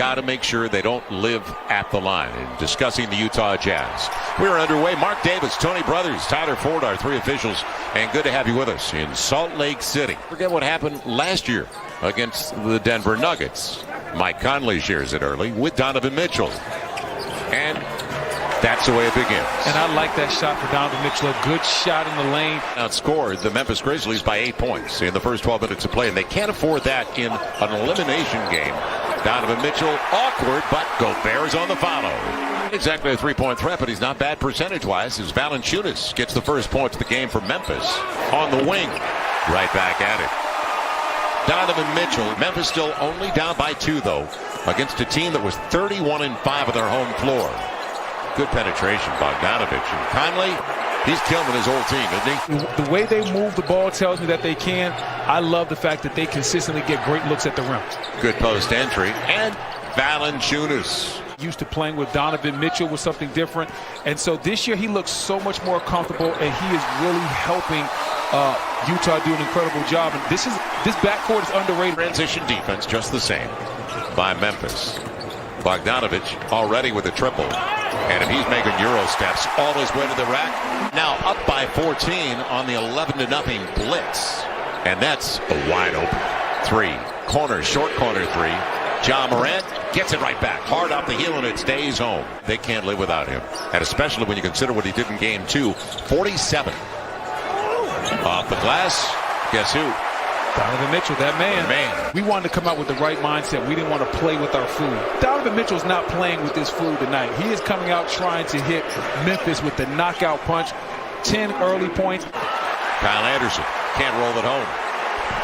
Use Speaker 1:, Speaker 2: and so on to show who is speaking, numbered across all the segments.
Speaker 1: got to make sure they don't live at the line. In discussing the Utah Jazz, we're underway. Mark Davis, Tony Brothers, Tyler Ford, our three officials, and good to have you with us in Salt Lake City. Forget what happened last year against the Denver Nuggets. Mike Conley shares it early with Donovan Mitchell. And that's the way it begins. And
Speaker 2: I like that shot for Donovan Mitchell. A good shot in the lane.
Speaker 1: Outscored the Memphis Grizzlies by 8 points in the first 12 minutes of play, and they can't afford that in an elimination game. Donovan Mitchell, awkward, but Gobert's on the follow. Exactly a three-point threat, but he's not bad percentage-wise, as Valanciunas gets the first point of the game for Memphis. On the wing, right back at it. Donovan Mitchell. Memphis still only down by 2, though, against a team that was 31-5 on their home floor. Good penetration, Bogdanovich. And Conley, he's killing his whole team, isn't
Speaker 2: he? The way they move the ball tells me that they can. I love the fact that they consistently get great looks at the rim.
Speaker 1: Good post entry. And Valanciunas.
Speaker 2: Used to playing with Donovan Mitchell was something different. And so this year he looks so much more comfortable, and he is really helping Utah do an incredible job. And this backcourt is underrated.
Speaker 1: Transition defense just the same by Memphis. Bogdanovich already with a triple. And if he's making Euro steps all his way to the rack, now up by 14 on the 11-0 blitz. And that's a wide open three. Corner, short corner three. Ja Morant gets it right back. Hard off the heel, and it stays home. They can't live without him. And especially when you consider what he did in game 2. 47. Off the glass. Guess who?
Speaker 2: Donovan Mitchell, that man. We wanted to come out with the right mindset. We didn't want to play with our food. Donovan Mitchell's not playing with his food tonight. He is coming out trying to hit Memphis with the knockout punch. 10 early points.
Speaker 1: Kyle Anderson can't roll it home.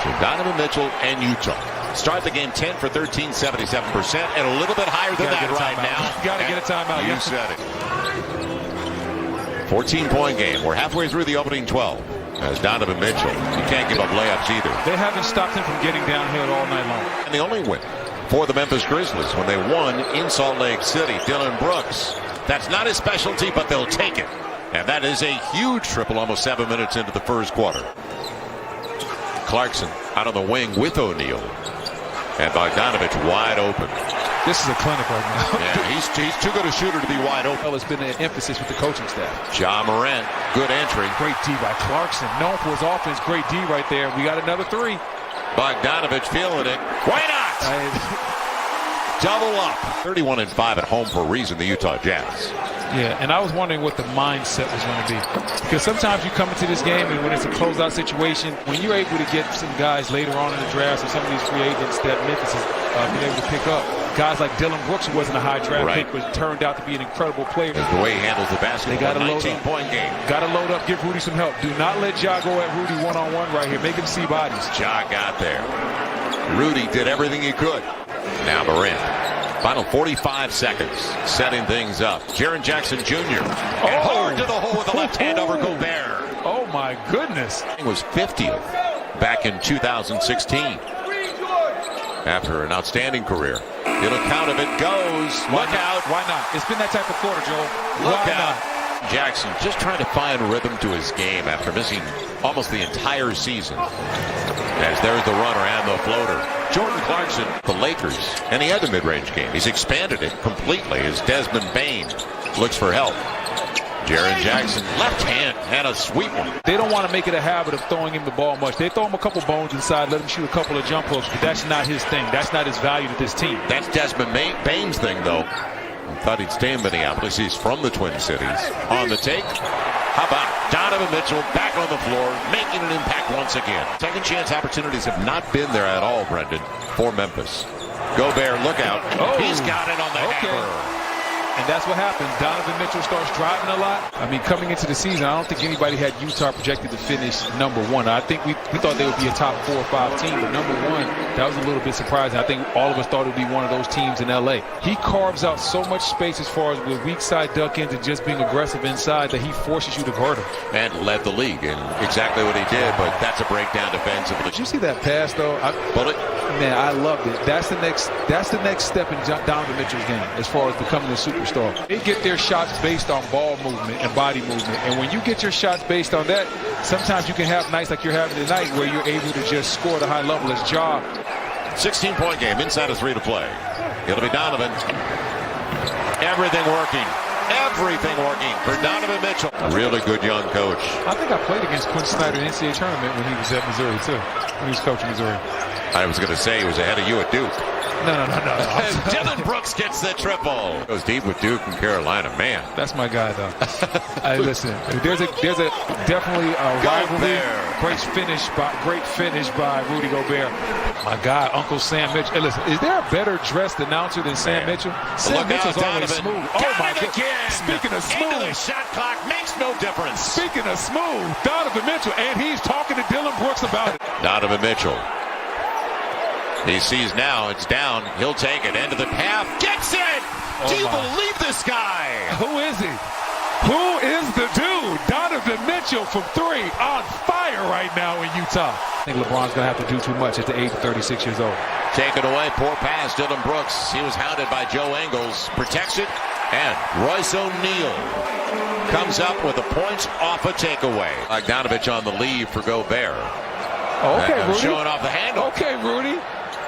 Speaker 1: So Donovan Mitchell and Utah start the game 10 for 13, 77%, and a little bit higher than that right now.
Speaker 2: You got to get a timeout.
Speaker 1: You said it. 14-point game. We're halfway through the opening 12. As Donovan Mitchell, he can't give up layups either.
Speaker 2: They haven't stopped him from getting downhill all night long.
Speaker 1: And the only win for the Memphis Grizzlies when they won in Salt Lake City. Dillon Brooks. That's not his specialty, but they'll take it. And that is a huge triple almost 7 minutes into the first quarter. Clarkson out on the wing with O'Neal. And Bogdanovich wide open.
Speaker 2: This is a clinic right now.
Speaker 1: Yeah, he's too good a shooter to be wide open.
Speaker 2: Well, it's been an emphasis with the coaching staff.
Speaker 1: Ja Morant, good entry.
Speaker 2: Great D by Clarkson. Known for his offense. Great D right there. We got another three.
Speaker 1: Bogdanovich feeling it. Why not? Double up. 31-5 at home for a reason, the Utah Jazz.
Speaker 2: Yeah, and I was wondering what the mindset was going to be. Because sometimes you come into this game, and when it's a closeout situation, when you're able to get some guys later on in the draft, or some of these free agents that Memphis has been able to pick up, guys like Dillon Brooks, who wasn't a high draft pick, but turned out to be an incredible player.
Speaker 1: That's the way he handles the basketball.
Speaker 2: They got to load up.
Speaker 1: 19-point game.
Speaker 2: Got to load up, give Rudy some help. Do not let Ja go at Rudy one-on-one right here. Make him see bodies.
Speaker 1: Ja got there. Rudy did everything he could. Now Morant. Final 45 seconds, setting things up. Jaren Jackson Jr. And hard to the hole with the left hand over Gobert.
Speaker 2: Oh, my goodness.
Speaker 1: He was 50th back in 2016 after an outstanding career. It'll count if it goes. Look out.
Speaker 2: Why not? It's been that type of quarter, Joel.
Speaker 1: Look out. Jackson just trying to find rhythm to his game after missing almost the entire season. As there's the runner and the floater. Jordan Clarkson, the Lakers, and he had the mid-range game. He's expanded it completely as Desmond Bane looks for help. Jaren Jackson, left hand, and a sweet one.
Speaker 2: They don't want to make it a habit of throwing him the ball much. They throw him a couple bones inside, let him shoot a couple of jump hooks, but that's not his thing. That's not his value to this team.
Speaker 1: That's Desmond Bane's thing, though. I thought he'd stay in Minneapolis. He's from the Twin Cities. On the take, how about Donovan Mitchell back on the floor, making an impact once again. Second chance opportunities have not been there at all, Brendan, for Memphis. Gobert, look out.
Speaker 2: Oh,
Speaker 1: he's got it on the hammer.
Speaker 2: And that's what happens. Donovan Mitchell starts driving a lot. I mean, coming into the season, I don't think anybody had Utah projected to finish number 1. I think we thought they would be a top 4 or 5 team, but number 1, that was a little bit surprising. I think all of us thought it would be one of those teams in L.A. He carves out so much space as far as with weak side duck ins and just being aggressive inside that he forces you to guard him.
Speaker 1: And led the league in exactly what he did, but that's a breakdown defensively.
Speaker 2: Did you see that pass, though? Man, I loved it. That's the next step in Donovan Mitchell's game as far as becoming a superstar. They get their shots based on ball movement and body movement. And when you get your shots based on that, sometimes you can have nights like you're having tonight where you're able to just score at a high level as Ja.
Speaker 1: 16-point game, inside of 3 to play. It'll be Donovan. Everything working. Everything working for Donovan Mitchell. A really good young coach.
Speaker 2: I think I played against Quinn Snyder in the NCAA tournament when he was at Missouri, too. When he was coaching Missouri.
Speaker 1: I was going to say he was ahead of you at Duke.
Speaker 2: No.
Speaker 1: Dillon Brooks gets the triple. Goes deep with Duke and Carolina. Man,
Speaker 2: that's my guy, though. Hey, listen, there's a definitely a rivalry. Great finish by Rudy Gobert. My guy, Uncle Sam Mitchell. Hey, listen, is there a better dressed announcer than Sam Mitchell? Sam Mitchell's always smooth. Oh my God! Speaking of smooth,
Speaker 1: into the shot clock makes no difference.
Speaker 2: Speaking of smooth, Donovan Mitchell, and he's talking to Dillon Brooks about it.
Speaker 1: Donovan Mitchell. He sees now it's down. He'll take it. End of the half. Gets it! Do you believe this guy?
Speaker 2: Who is he? Who is the dude? Donovan Mitchell from 3 on fire right now in Utah. I think LeBron's going to have to do too much at the age of 36 years old.
Speaker 1: Taken away. Poor pass. Dillon Brooks. He was hounded by Joe Ingles. Protects it. And Royce O'Neal comes up with the points off a takeaway. Bogdanovich on the leave for Gobert.
Speaker 2: Oh, okay, Rudy.
Speaker 1: Showing off the handle.
Speaker 2: Okay, Rudy.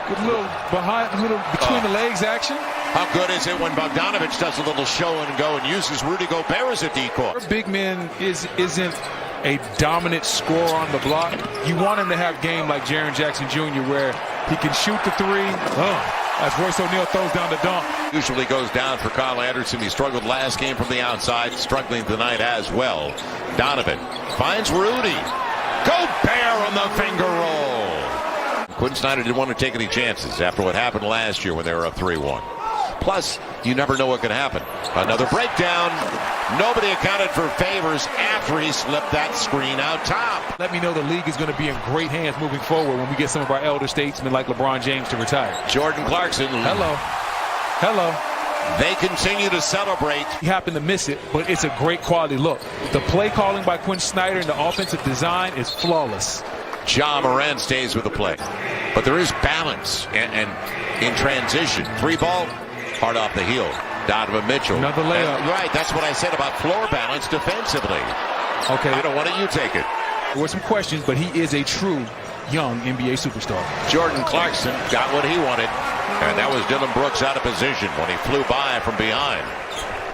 Speaker 2: With a little between the legs action.
Speaker 1: How good is it when Bogdanovich does a little show and go and uses Rudy Gobert as a decoy?
Speaker 2: Our big man isn't a dominant scorer on the block. You want him to have game like Jaren Jackson Jr. where he can shoot the 3. As Royce O'Neal throws down the dunk.
Speaker 1: Usually goes down for Kyle Anderson. He struggled last game from the outside, struggling tonight as well. Donovan finds Rudy. Gobert on the finger roll. Quinn Snyder didn't want to take any chances after what happened last year when they were up 3-1. Plus, you never know what can happen. Another breakdown. Nobody accounted for Favors after he slipped that screen out top.
Speaker 2: Let me know the league is going to be in great hands moving forward when we get some of our elder statesmen like LeBron James to retire.
Speaker 1: Jordan Clarkson.
Speaker 2: Hello.
Speaker 1: They continue to celebrate.
Speaker 2: He happened to miss it, but it's a great quality look. The play calling by Quinn Snyder and the offensive design is flawless.
Speaker 1: Ja Morant stays with the play. But there is balance and in transition. 3-ball, hard off the heel. Donovan Mitchell.
Speaker 2: Another layup.
Speaker 1: Right, that's what I said about floor balance defensively.
Speaker 2: Okay.
Speaker 1: I don't want you take it.
Speaker 2: There were some questions, but he is a true young NBA superstar.
Speaker 1: Jordan Clarkson got what he wanted, and that was Dillon Brooks out of position when he flew by from behind.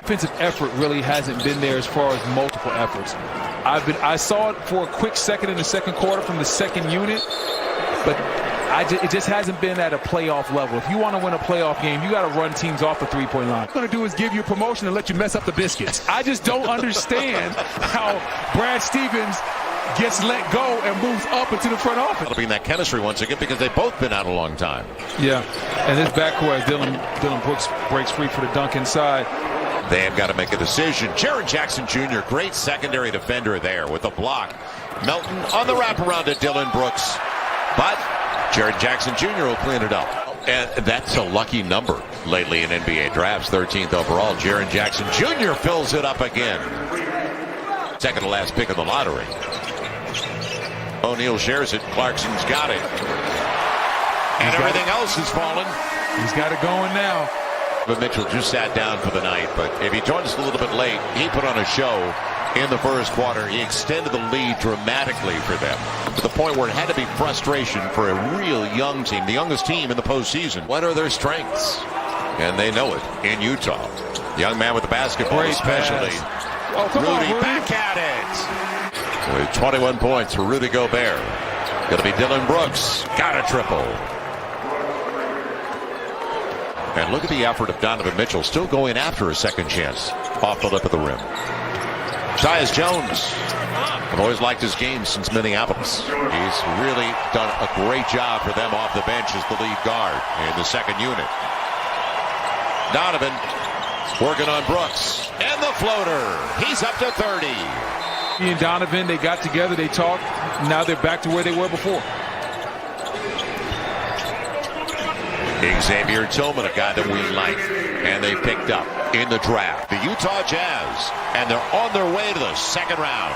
Speaker 2: Offensive effort really hasn't been there as far as multiple efforts. I saw it for a quick second in the second quarter from the second unit, but it just hasn't been at a playoff level. If you want to win a playoff game, you got to run teams off the three-point line. What I'm going to do is give you a promotion and let you mess up the biscuits. I just don't understand how Brad Stevens gets let go and moves up into the front office.
Speaker 1: It'll be in that chemistry once again because they've both been out a long time.
Speaker 2: Yeah, and this backcourt as Dillon Brooks breaks free for the dunk inside.
Speaker 1: They have got to make a decision. Jaren Jackson Jr., great secondary defender there with a block. Melton on the wraparound to Dillon Brooks. But Jaren Jackson Jr. will clean it up. And that's a lucky number lately in NBA drafts. 13th overall. Jaren Jackson Jr. fills it up again. Second to last pick of the lottery. O'Neal shares it. Clarkson's got it. And everything else has fallen.
Speaker 2: He's got it going now.
Speaker 1: But Mitchell just sat down for the night. But if he joined us a little bit late, he put on a show in the first quarter. He extended the lead dramatically for them to the point where it had to be frustration for a real young team, the youngest team in the postseason. What are their strengths? And they know it in Utah. Young man with the basketball,
Speaker 2: great
Speaker 1: especially.
Speaker 2: Oh,
Speaker 1: Rudy back at it. With 21 points for Rudy Gobert. Going to be Dillon Brooks. Got a triple. And look at the effort of Donovan Mitchell, still going after a second chance off the lip of the rim. Tyus Jones. I've always liked his game since Minneapolis. He's really done a great job for them off the bench as the lead guard in the second unit. Donovan working on Brooks. And the floater. He's up to 30.
Speaker 2: He and Donovan, they got together, they talked. Now they're back to where they were before.
Speaker 1: Xavier Tillman, a guy that we like, and they picked up in the draft. The Utah Jazz, and they're on their way to the second round.